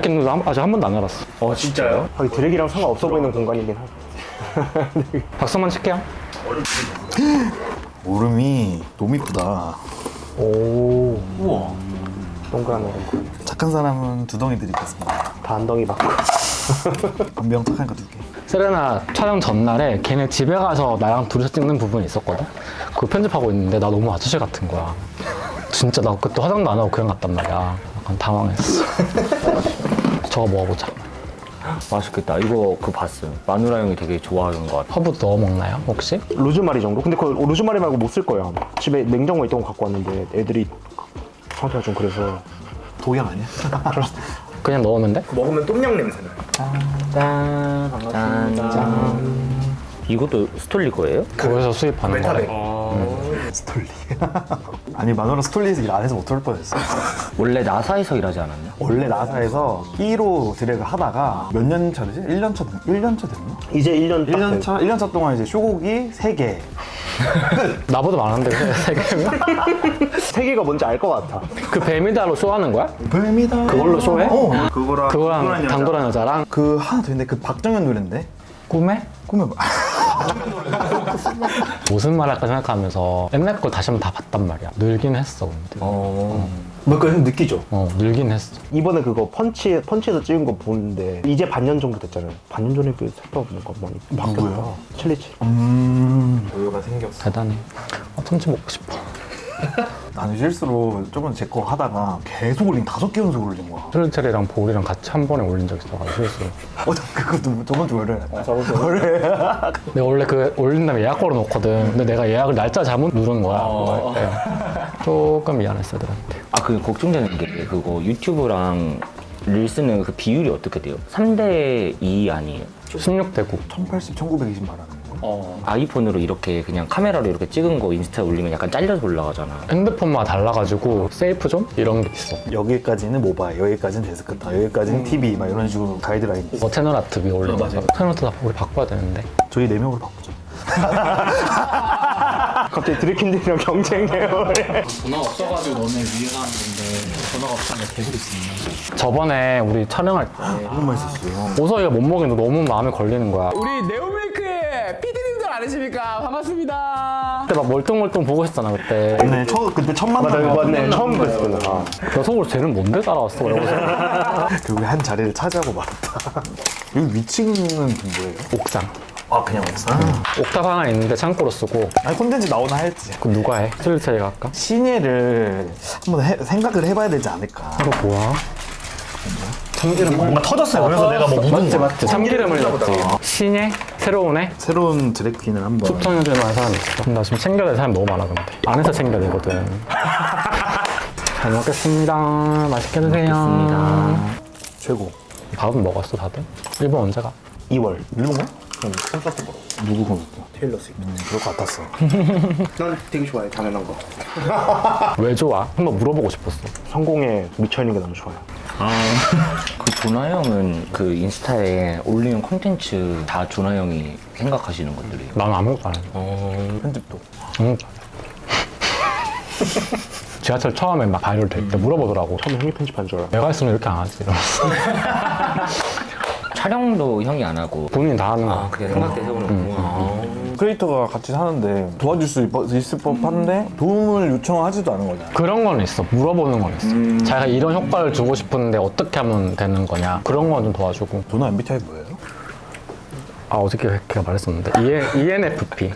드래곤도 아직 한 번도 안 알았어. 진짜요? 거의 드랙이랑 상관없어 보이는 공간이긴 하고. 박수만 칠게요. 얼음이 너무 이쁘다. 오, 우와. 동그란 얼음. 착한 사람은 2덩이 드리겠습니다. 다 한 덩이 받고. 반병 착하니까 2개. 세레나 촬영 전날에 걔네 집에 가서 나랑 둘이서 찍는 부분이 있었거든? 그거 편집하고 있는데 나 너무 아저씨 같은 거야. 진짜 나 그때 화장도 안 하고 그냥 갔단 말이야. 약간 당황했어. 저거 먹어보자. 맛있겠다. 이거 그거 봤어요. 마누라 형이 되게 좋아하는 것 같아. 허브도 넣어 먹나요, 혹시? 로즈마리 정도? 근데 그 로즈마리 말고 못 쓸 거야. 집에 냉장고에 있던 거 갖고 왔는데 애들이 상태가 좀 그래서. 독양 아니야? 그냥 넣으면 돼? 먹으면 똠양 냄새 나. 짠. 이것도 스톨리 거예요? 거기서 수입하는 거래. 스톨리. 아니 마누라 스톨리에서 일 안 해서 못 올 뻔했어. 원래 나사에서 일하지 않았나? 원래 나사에서 1호 드래그 하다가 몇 년 차지? 1년 차, 1년 차 됐나? 이제 1년 1년 차, 1년 차 동안 이제 쇼고기 3개. 나보다 많은데, 세 개면? 세 개가 뭔지 알 것 같아. 그 뱀이다로 쇼하는 거야? 뱀이다. 그걸로 쇼해? 그거랑 그거랑 당돌한 여자랑 그 하나 더 있는데 그 박정현 노래인데? 꿈에? 꿈에 뭐? 무슨 말 할까 생각하면서 옛날 걸 다시 한번 다 봤단 말이야. 늘긴 했어, 근데. 뭔가 좀 느끼죠? 늘긴 했어. 이번에 그거 펀치에서 찍은 거 보는데 이제 반년 정도 됐잖아요. 반년 전에 그 색깔 뭔가 많이 바뀌었다. 칠리치. 여유가 생겼어. 대단해. 참치 먹고 싶어. 나는 실수로 저번에 제 거 하다가 계속 올린 5개 연속 올린 거야. 트리체리랑 볼이랑 같이 한 번에 올린 적 있어가지고 실수로. 그것도 저번 주 월요일. 내가 원래 그 올린 다음에 예약 걸어놓거든. 근데 내가 예약을 날짜 잘못 누른 거야. 그거 할 때. 조금 미안했어, 애들한테. 아, 그 걱정되는 게 그거 유튜브랑 릴스는 그 비율이 어떻게 돼요? 3대 2 아니에요? 16대 9. 1080, 1920 말하는 거. 아이폰으로 이렇게 그냥 카메라로 이렇게 찍은 거 인스타에 올리면 약간 잘려서 올라가잖아. 핸드폰마다 달라가지고 세이프 좀? 이런 게 있어. 여기까지는 모바일, 여기까지는 데스크탑, 여기까지는 TV 막 이런 식으로 가이드라인이 있어. 뭐 채널 아트 위에 올리는 거. 채널 아트 다 우리 바꿔야 되는데. 저희 4명으로 바꾸자. 갑자기 드래킨들이랑 경쟁해요. 전화 없어가지고 너네 위에 가는 건데 전화가 없으니까 계속 있으면 저번에 우리 촬영할 때 너무 맛있었어요. 오서이가 못 먹이는데 너무 마음에 걸리는 거야. 우리 네오밀크의 PD님들 아니십니까? 반갑습니다. 그때 막 멀뚱멀뚱 보고 있었잖아, 그때. 네, 그때 첫 만남. 맞네. 처음 뵀구나. 여성으로 쟤는 뭔데 따라왔어? 이러고서. 결국에 한 자리를 차지하고 말았다. 여기 위층은 뭐예요? 옥상. 아, 그냥 옥상? 옥탑 하나 있는데 창고로 쓰고. 아니, 콘텐츠 나오나 할지. 그럼 누가 해? 슬리차이가 할까? 신예를 한번 생각을 해봐야 되지 않을까. 이거 뭐야? 참기름 뭔가 터졌어요. 그래서 내가 뭐 묻은 맞지, 거야. 맞지. 참기름을 넣었지. 신예? 새로운 애? 새로운 드래퀸을 한번. 추천해줄 만한 사람이 있어. 나 지금 챙겨야 될 사람이 너무 많아, 근데. 안에서 챙겨야 되거든. 잘 먹겠습니다. 맛있게 드세요. 최고. 밥은 먹었어, 다들? 일본 언제 가? 2월. 일본 거? 콘서트 보러. 누구 콘서트? 테일러 스위프트. 그럴 것 같았어. 난 되게 좋아해. 당연한 거. 왜 좋아? 한번 물어보고 싶었어. 성공에 미쳐있는 게 너무 좋아요. 그 조나 형은 그 인스타에 올리는 콘텐츠 다 조나 형이 생각하시는 것들이에요. 난 아무것도 안 해. 편집도. 아무것도 안 해. 지하철 처음에 막 바이럴 될 때 물어보더라고. 처음에 형이 편집한 줄 알아. 내가 했으면 이렇게 안 하지. 이러면서. 촬영도 형이 안 하고. 본인이 다 하는 거야. 그게 생각대 세우는구나. 크리에이터가 같이 사는데 도와줄 수 있을 법한데 도움을 요청하지도 않은 거잖아. 그런 건 있어. 물어보는 건 있어. 자기가 이런 효과를 주고 싶은데 어떻게 하면 되는 거냐. 그런 건 좀 도와주고. 도나 MBTI 뭐예요? 아, 어저께 걔가 말했었는데. ENFP.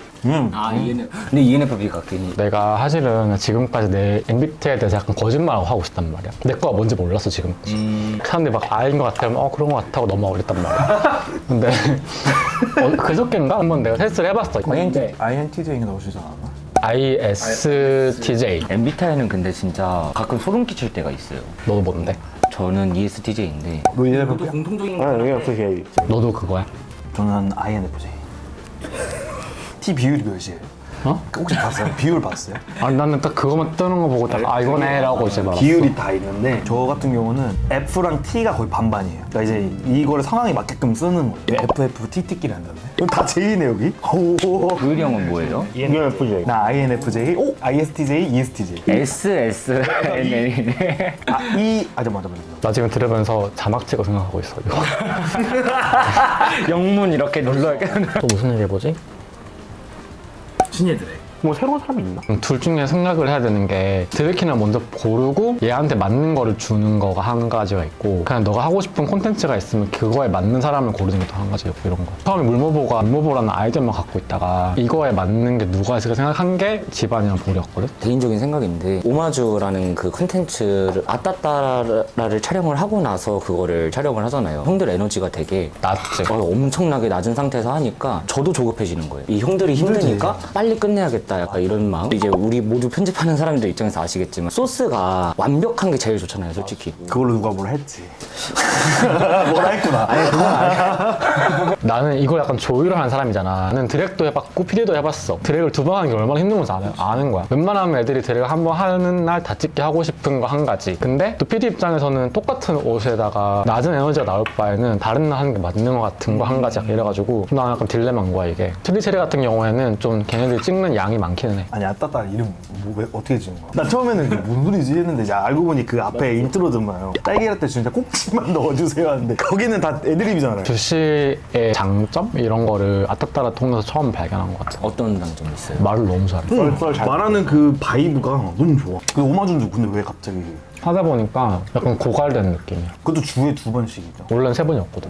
아 얘는 근데 ENFP가 괜히 내가 사실은 지금까지 내 MBTI에 대해서 약간 거짓말을 하고 싶단 말이야. 내 거가 뭔지 몰랐어, 지금까지. 사람들이 막 I인 것 같으면 그런 것 같다고 넘어가랬단 말이야. 근데 그저께인가? 한번 내가 테스트를 해봤어. INTJ가 나오시지 않았나? ISTJ. MBTI는 근데 진짜 가끔 소름 끼칠 때가 있어요. 너도 뭔데? 저는 ESTJ인데 너 ENFP? 공통적인 아, 여기 없어. 너도 그거야? 저는 INFJ. T 비율이 몇이에요? 혹시 봤어요? 비율 봤어요? 아 나는 딱 그거만 뜨는 거 보고 딱 아 이거네 라고 이제 말았어. 비율이 다 있는데 저 같은 경우는 F랑 T가 거의 반반이에요. 그러니까 이제 이거를 상황에 맞게끔 쓰는 거예요. FF T끼리 한다네. 이거 다 J네 여기. 오. 우일이 형은 뭐예요? ENFJ. 나 INFJ, 오 ISTJ, ESTJ. SSNL이네. 잠깐만. 나 지금 들으면서 자막 찍어 생각하고 있어 이거. 영문 이렇게 눌러야겠네. 또 무슨 얘기 해보지? 신예들의 뭐 새로운 사람이 있나? 둘 중에 생각을 해야 되는 게 드래키를 먼저 고르고 얘한테 맞는 거를 주는 거가 한 가지가 있고 그냥 너가 하고 싶은 콘텐츠가 있으면 그거에 맞는 사람을 고르는 게 또 한 가지가 있고 이런 거. 처음에 물모보가 물모보라는 아이디어만 갖고 있다가 이거에 맞는 게 누가 있을까 생각한 게 집안이랑 볼이었거든. 개인적인 생각인데 오마주라는 그 컨텐츠를 아따따라를 촬영을 하고 나서 그거를 촬영을 하잖아요. 형들 에너지가 되게 낮지. 엄청나게 낮은 상태에서 하니까 저도 조급해지는 거예요. 이 형들이 힘드니까 빨리 끝내야겠다 약간 이런 마음. 이제 우리 모두 편집하는 사람들 입장에서 아시겠지만 소스가 완벽한 게 제일 좋잖아요 솔직히. 그걸로 누가 뭘 했지? 뭐라 했구나. 나는 이걸 약간 조율하는 사람이잖아. 나는 디렉도 해봤고 PD도 해봤어. 디렉을 2번 하는 게 얼마나 힘든 건지 아는 거야. 웬만하면 애들이 디렉을 한 번 하는 날 다 찍게 하고 싶은 거 한 가지. 근데 또 PD 입장에서는 똑같은 옷에다가 낮은 에너지가 나올 바에는 다른 날 하는 게 맞는 거 같은 거 한 가지 이래가지고 난 약간 딜레마인 거야 이게. 트리체리 같은 경우에는 좀 걔네들이 찍는 양이 많기는 해. 아니 아따따 이름 왜 어떻게 지은 거야? 난 처음에는 이게 뭔 소리지 했는데 이제 알고 보니 그 앞에 인트로 듣나요? 딸기라떼 진짜 꼭지만 넣어주세요 하는데 거기는 다 애드립이잖아요. 주시의 장점? 이런 거를 아따따라 통해서 처음 발견한 것 같아. 어떤 장점이 있어요? 말을 너무 잘해. 썰 잘. 말하는 그 바이브가 너무 좋아. 그 오마준도 근데 왜 갑자기 하다 보니까 약간 고갈된 느낌이야. 그것도 주에 2번씩이죠. 원래는 3번이었거든.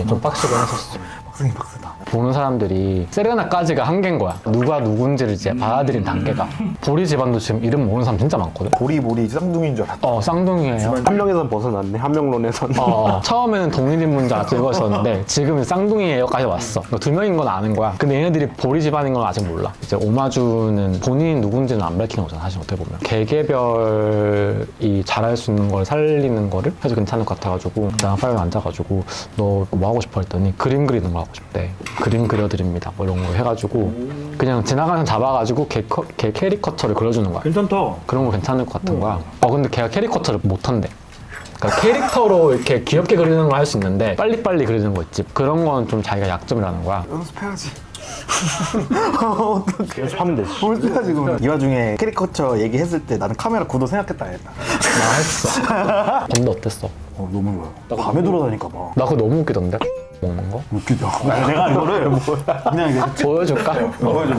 좀 빡시긴 했었어. 빡세긴 빡세다. 보는 사람들이 세레나까지가 한계인 거야. 누가 누군지를 이제 받아들인 단계가. 보리 집안도 지금 이름 모르는 사람 진짜 많거든. 보리 쌍둥이인 줄 알았다. 쌍둥이에요. 한 명에선 벗어났네. 한 명론에선. 처음에는 동일인물인 줄 알고 읽었었는데 지금은 쌍둥이에요까지 왔어. 2명인 건 아는 거야. 근데 얘네들이 보리 집안인 건 아직 몰라. 이제 오마주는 본인이 누군지는 안 밝히는 거잖아. 사실 어떻게 보면. 개개별이 잘할 수 있는 걸 살리는 거를 해도 괜찮을 것 같아가지고 내가 빨리 앉아가지고 너 뭐 하고 싶어 했더니 그림 그리는 걸 하고 싶대. 그림 그려드립니다. 뭐 이런 거 해가지고 그냥 지나가는 잡아가지고 걔 캐리커처를 그려주는 거야. 괜찮다. 그런 거 괜찮을 것 같은 거야. 근데 걔가 캐리커처를 못한대. 그러니까 캐릭터로 이렇게 귀엽게 그리는 걸 할 수 있는데 빨리빨리 그리는 거 있지. 그런 건 좀 자기가 약점이라는 거야. 연습해야지. 연습하면 되지. 뭘 해야지 그러면. 이 와중에 캐리커처 얘기했을 때 나는 카메라 구도 생각했다 했다. 나 했어. 건데 어땠어? 너무 좋아. 밤에 돌아다니까 봐. 나 그거 너무 웃기던데? 먹는 거? 웃기다. 내가 이거를 그냥 이게 보여줄까? 보여줘.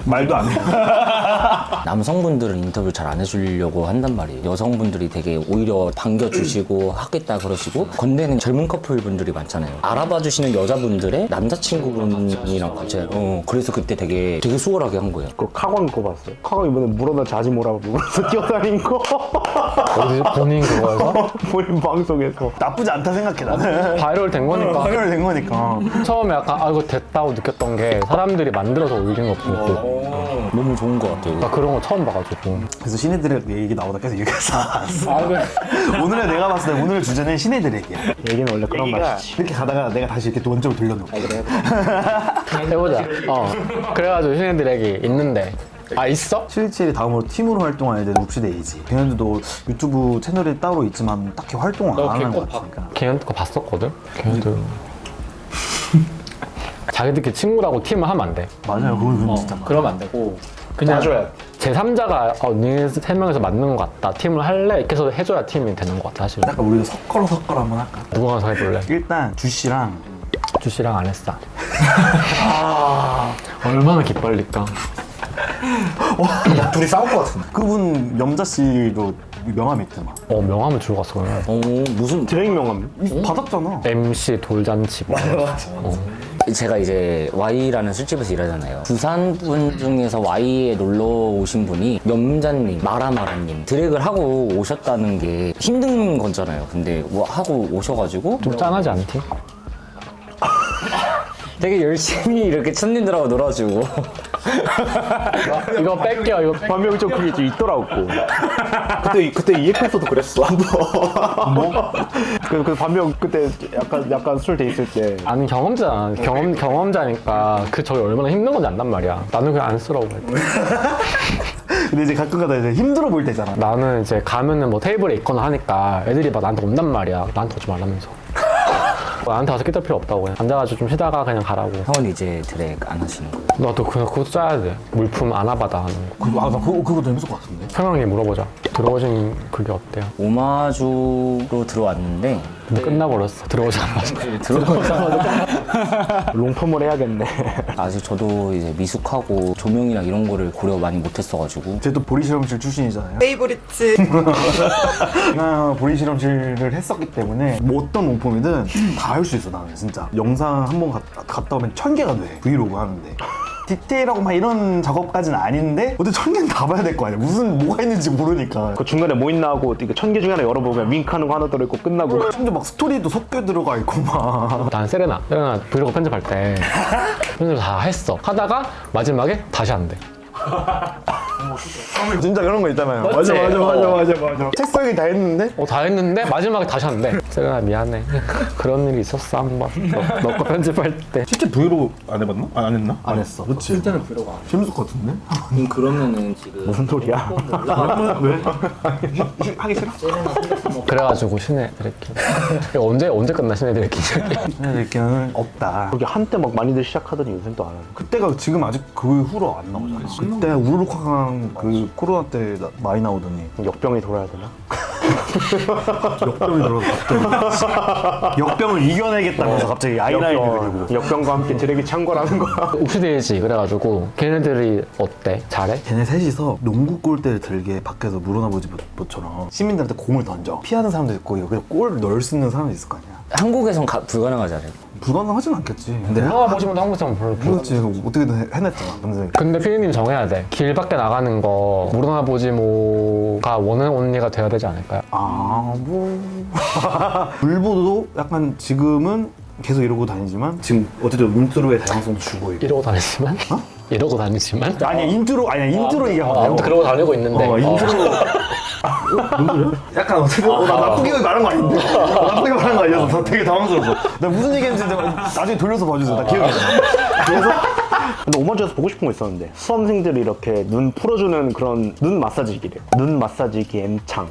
말도 안 해. 남성분들은 인터뷰 잘 안 해주려고 한단 말이에요. 여성분들이 되게 오히려 반겨주시고 하겠다 그러시고 건대는 젊은 커플분들이 많잖아요. 알아봐 주시는 여자분들의 남자친구분이랑 같이 그래서 그때 되게 수월하게 한 거예요. 그 카건 거 봤어요. 카건 이번에 물어다 자지 뭐라고 그러면서 뛰어다닌 거. 어디 본인 그거에서? 본인 방송에서. 나쁘지 않다 생각해 나는. 바이럴 된 거니까. 바이럴 된 거니까. 처음에 약간 이거 됐다고 느꼈던 게 사람들이 만들어서 올린 거 보고 너무 좋은 것 같아요. 나 그런 거 처음 봐가지고 그래서 신애들의 얘기 나오다 계속 얘기해서 오늘의 내가 봤을 때 오늘의 주제는 신애들의 얘기야. 얘기는 원래 그런 맛이지. 이렇게 가다가 내가 다시 이렇게 또 원점을 돌려놓고. 해보자. 그래가지고 신애들에게 있는데 있어? 727이 다음으로 팀으로 활동할 때는 욱시데이지. 걔네들도 유튜브 채널이 따로 있지만 딱히 활동을 안 하는 것 같으니까. 걔네들 거 봤었거든? 걔네들 자기들끼리 친구라고 팀을 하면 안 돼. 맞아요. 그건 진짜. 그러면 안 되고 그냥 제3자가 니네 3명에서 맞는 것 같다. 팀을 할래? 이렇게 해서 해줘야 팀이 되는 것 같아 사실. 약간 우리도 섞어로 한번 할까? 누가 가서 해볼래? 일단 주씨랑 주씨랑 안 했어. 얼마나 기빨릴까. 둘이 싸울 것 같은데. 그분 염자씨도 명함이 있더만. 명함을 주고 갔어 그러면. 무슨 드레잉 명함. 받았잖아. MC 돌잔치 뭐. 제가 이제 Y라는 술집에서 일하잖아요. 부산 분 중에서 Y에 놀러 오신 분이 염자님, 마라마라님 드랙을 하고 오셨다는 게 힘든 거잖아요. 근데 뭐 하고 오셔가지고 좀 짠하지 않지? 되게 열심히 이렇게 손님들하고 놀아주고 이거 뺄게요. 이거 반면이 좀 그게 좀 있더라고. 그때 EF에서도 그랬어 한번. 뭐? 그 반면 그때 약간 술 돼 있을 때. 아니 경험자잖아. 경험자니까 그 저게 얼마나 힘든 건지 안단 말이야. 나는 그냥 안쓰러워. 근데 이제 가끔가다 이제 힘들어 보일 때잖아. 나는 이제 가면은 뭐 테이블에 있거나 하니까 애들이 막 나한테 온단 말이야. 나한테 오지 말라면서. 나한테 와서 끼들 필요 없다고 그냥 앉아가지고 좀 쉬다가 그냥 가라고. 형은 이제 드랙 안 하시는 거예요? 나도 그냥 그것도 짜야 돼. 물품 아나바다 하는 거. 나 그거 재밌을 것 같은데. 평양님 물어보자. 들어오신 그게 어때요? 오마주로 들어왔는데 근데 끝나버렸어. 들어오자마자. 롱펌을 해야겠네. 아직 저도 이제 미숙하고 조명이랑 이런 거를 고려 많이 못했어가지고 제 또 보리 실험실 출신이잖아요. 페이보리트. 제가 보리 실험실을 했었기 때문에 뭐 어떤 용품이든 다 할 수 있어 나는 진짜. 영상 한 번 갔다 오면 1000개가 돼. 브이로그 하는데. 디테일하고 막 이런 작업까지는 아닌데 어떻게 1000개는 다 봐야 될 거 아니야. 무슨 뭐가 있는지 모르니까. 그 중간에 뭐 있나 하고 이거 1000개 중에 하나 열어보면 윙크하는 거 하나 들어있고 끝나고. 심지어 막 스토리도 섞여 들어가 있고 막. 난 세레나 브이로그 편집할 때 편집을 다 했어. 하다가 마지막에 다시 안 돼. 진짜 그런 거 있잖아요. 맞지? 맞아. 책상에 다 했는데 다 했는데 마지막에 다시 안 돼. 세레나 미안해. 그런 일이 있었어 한번. 너 거 편집할 때. 실제 브이로그 안 해봤나? 안 했나? 안 했어. 그렇지. 실제는 브이로그 안 해. 재밌을 것 같은데? 그러면은 지금 무슨 소리야? 왜? 하기 싫어? 그래가지고 신의 드래킹. 이거 언제 끝나 신의 드래킹? 느낌은 없다. 그게 한때 막 많이들 시작하더니 요새 또 안 하는. 그때가 지금 아직 그 후로 안 나오잖아. 그때 우르르쾅 그 코로나 때 많이 나오더니 역병이 돌아야 되나? 역병이 들어서 갑자기 역병을 이겨내겠다면서 갑자기 아이라인을 그리고 역병과 함께 드래기 창궐하는 거야. 옵시데이지 그래가지고 걔네들이 어때? 잘해? 걔네 셋이서 농구 골대를 들게 밖에서 물어나보지 못처럼 시민들한테 공을 던져. 피하는 사람도 있고 여기서 골 넣을 수 있는 사람도 있을 거 아니야. 한국에선 불가능하잖아요. 불가능하진 않겠지. 근데 보시면 한국 사람 별로 그렇지. 어떻게든 해냈잖아. 근데 근데 피디님 정해야 돼. 길 밖에 나가는 거 물어나 보지 뭐가 원하는 언니가 돼야 되지 않을까요? 뭐 물보도 약간 지금은 계속 이러고 다니지만 지금 어쨌든 인트로의 다양성도 주고 있고. 이러고 다니지만? 이러고 다니지만? 아니야 인트로 얘기한 거예요. 아무튼 그러고 다니고 있는데 인트로. 약간 어떻게 나 나쁘게 말한 거 아닌데 나쁘게 말한 거 아니어서 되게 당황스러웠어. 나 무슨 얘기했는지 나중에 돌려서 봐주세요. 나 기억이 안 나. 그래서 근데 오마주에서 보고 싶은 거 있었는데 수험생들이 이렇게 눈 풀어주는 그런 눈 마사지기래. 눈 마사지기 M창.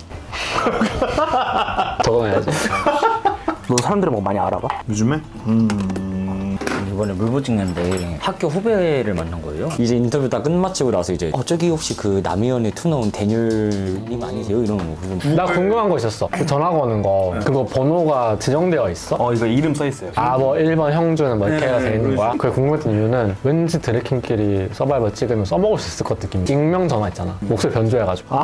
적어놔야지. 너 사람들이 뭐 많이 알아봐? 요즘에 이번에 물보 찍는데 학교 후배를 만난 거예요. 이제 인터뷰 다 끝마치고 나서 이제 저기 혹시 그 남이연의 투 나온 대뉴님 아니세요? 이러는 거. 그래서 나 궁금한 거 있었어. 그 전화 거는 거 그거 번호가 지정되어 있어? 이거 이름 써 있어요. 뭐 1번 형주는 뭐 이렇게 돼 있는 거야? 그게 궁금했던 이유는 왠지 드래킹끼리 서바이벌 찍으면 써먹을 수 있을 것 같은 느낌. 익명 전화 있잖아. 목소리 변조해가지고.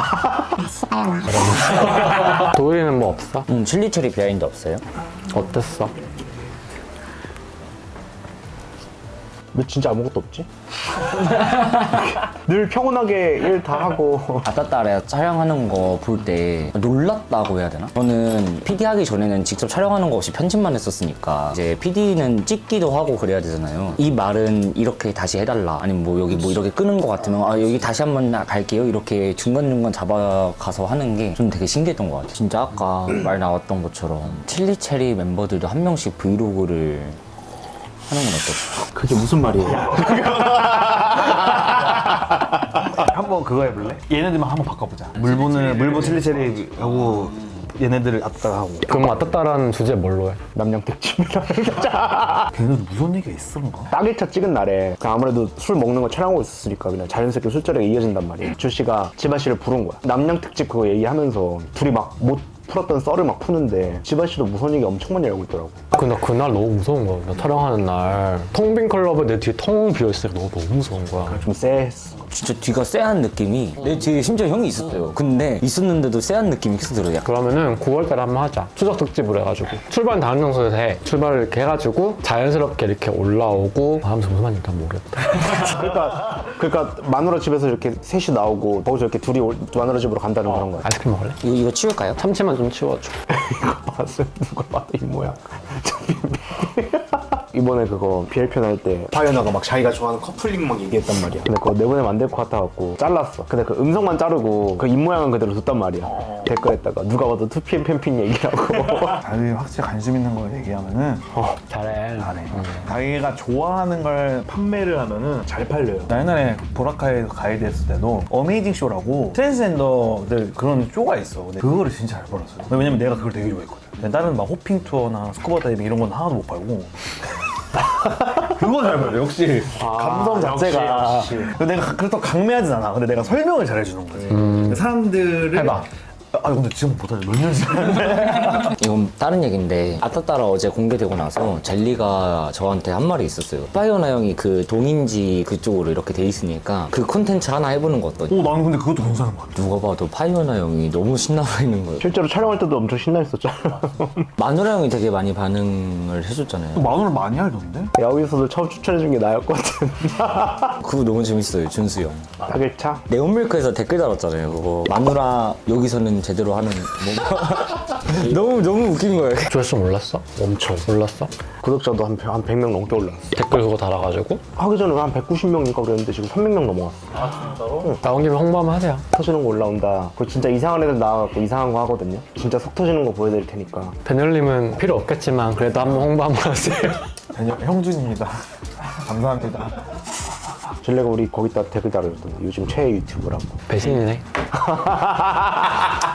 도일이는 뭐 없어? 칠리체리 비하인드 없어요? 어땠어? 왜 진짜 아무것도 없지? 늘 평온하게 일 다 하고. 아따따라 촬영하는 거 볼 때 놀랐다고 해야 되나? 저는 PD 하기 전에는 직접 촬영하는 거 없이 편집만 했었으니까 이제 PD는 찍기도 하고 그래야 되잖아요. 이 말은 이렇게 다시 해달라. 아니면 뭐 여기 뭐 이렇게 끄는 거 같으면 여기 다시 한번 갈게요. 이렇게 중간중간 잡아가서 하는 게 좀 되게 신기했던 것 같아요. 진짜 아까 말 나왔던 것처럼 칠리체리 멤버들도 한 명씩 브이로그를 하는 건 어떨까? 그게 무슨 말이에요? 한번 그거 해볼래? 얘네들만 한번 바꿔보자. 물보 칠리체리 하고 얘네들을 갖다가 하고. 그럼 아따따라는 주제 뭘로 해? 남양특집이라. 걔네들 무슨 얘기가 있었는가? 딱 1차 찍은 날에 그 아무래도 술 먹는 거 촬영하고 있었으니까 그냥 자연스럽게 술자리가 이어진단 말이에요. 주씨가 지바 씨를 부른 거야. 남양특집 그거 얘기하면서 둘이 막 못 풀었던 썰을 막 푸는데 지바 씨도 무서운 얘기 엄청 많이 알고 있더라고. 나 그날 너무 무서운 거야. 나 촬영하는 날 텅 빈 클럽에 내 뒤에 텅 비어있으니까 너무 무서운 거야. 좀 쎄했어. 진짜 뒤가 쎄한 느낌이 내 뒤에 심지어 형이 있었어요. 근데 있었는데도 쎄한 느낌이 계속 들어요. 약간 그러면은 9월달에 한번 하자. 추석 특집으로 해가지고 출발 다른 장소에서 해. 출발을 이렇게 해가지고 자연스럽게 이렇게 올라오고 하면서 무슨 말인지 난 모르겠다. 그러니까 마누라 집에서 이렇게 셋이 나오고 거기서 이렇게 둘이 마누라 집으로 간다는 그런 거야. 아이스크림 먹을래? 이거 치울까요? 참치만 좀 치워줘. 이거 봤어요? 누가 봐도 이 모양. 이번에 그거 BL편 할 때 파이어나가 막 자기가 좋아하는 커플링 막 얘기했단 말이야. 근데 그거 내보내면 안 될 것 같아갖고 잘랐어. 근데 그 음성만 자르고 그 입모양은 그대로 뒀단 말이야. 댓글에다가 누가 봐도 2PM 팬핀 얘기라고. 자기 확실히 관심 있는 걸 얘기하면은 잘해. 잘해. 자기가 좋아하는 걸 판매를 하면은 잘 팔려요. 나 옛날에 보라카이에서 가이드 했을 때도 어메이징 쇼라고 트랜스젠더들 그런 쇼가 있어. 근데 그거를 진짜 잘 팔았어요. 왜냐면 내가 그걸 되게 좋아했거든. 근데 다른 막 호핑 투어나 스쿠버 다이빙 이런 건 하나도 못 팔고 그거 잘 팔려. 역시 감성 자체가. 역시. 근데 내가 그렇다고 강매하진 않아. 근데 내가 설명을 잘해주는 거지. 사람들을 해봐. 근데 지금 못하죠. 몇 년째. 이건 다른 얘기인데 아따따라 어제 공개되고 나서 젤리가 저한테 한 말이 있었어요. 파이오나 형이 그 동인지 그쪽으로 이렇게 돼 있으니까 그 콘텐츠 하나 해보는 거 어떠냐. 나는 근데 그것도 괜찮은 것 같아. 누가 봐도 파이오나 형이 너무 신나 보이는 거예요. 실제로 촬영할 때도 엄청 신나했었잖아. 마누라 형이 되게 많이 반응을 해줬잖아요. 마누를 많이 알던데? 여기서도 처음 추천해준 게 나였거든. 그거 너무 재밌어요, 준수 형. 하길차? 네온밀크에서 댓글 달았잖아요. 그거 마누라 여기서는 제대로 하는 뭔가 너무 웃긴 거예요. 조회수 몰랐어? 엄청. 몰랐어? 구독자도 한 100명 넘게 올라왔어. 댓글 그거 달아가지고 하기 전에 한 190명인가 그랬는데 지금 300명 넘어갔어. 나온 김에 홍보 한번 하세요. 터지는 거 올라온다. 그거 진짜 이상한 애들 나와갖고 이상한 거 하거든요. 진짜 속 터지는 거 보여드릴 테니까. 배늘님은 필요 없겠지만 그래도 한번 홍보 한번 하세요. 형준입니다. 감사합니다. 전래가 우리 거기다 댓글 달아줬던데 요즘 최애 유튜브라고. 배신이네.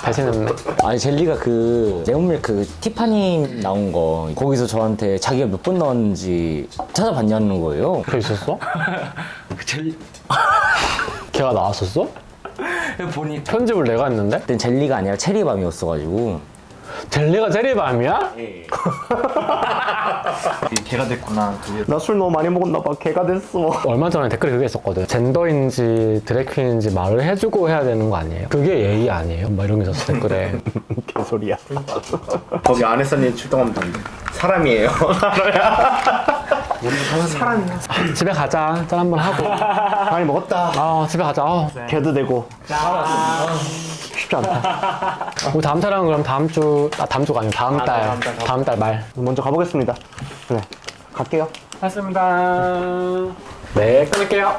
배신했네. 아니 젤리가 그 네온밀크 티파니 나온 거 거기서 저한테 자기가 몇 번 나왔는지 찾아봤냐는 거예요. 그래 있었어? 걔가 나왔었어? 보니 편집을 내가 했는데? 그땐 젤리가 아니라 체리밤이었어가지고 젤리가 체리밤이야? 개가 됐구나. 그게 나 술 너무 많이 먹었나 봐. 개가 됐어. 얼마 전에 댓글에 그게 있었거든. 젠더인지 드래퀸인지 말을 해주고 해야 되는 거 아니에요? 그게 예의 아니에요? 막 이런 게 있었어 댓글에. 개소리야. 거기 안에서님 출동하면 안 돼. 사람이에요. 우리도 가서 사람이야. 집에 가자. 짠 한번 하고. 많이 먹었다. 집에 가자. 개도 되고. 쉽지 않다. 우리 다음 촬영은 그럼 다음 주가 아니고 다음 달. 다음 달 말. 먼저 가보겠습니다. 네. 갈게요. 고맙습니다. 네, 끊을게요.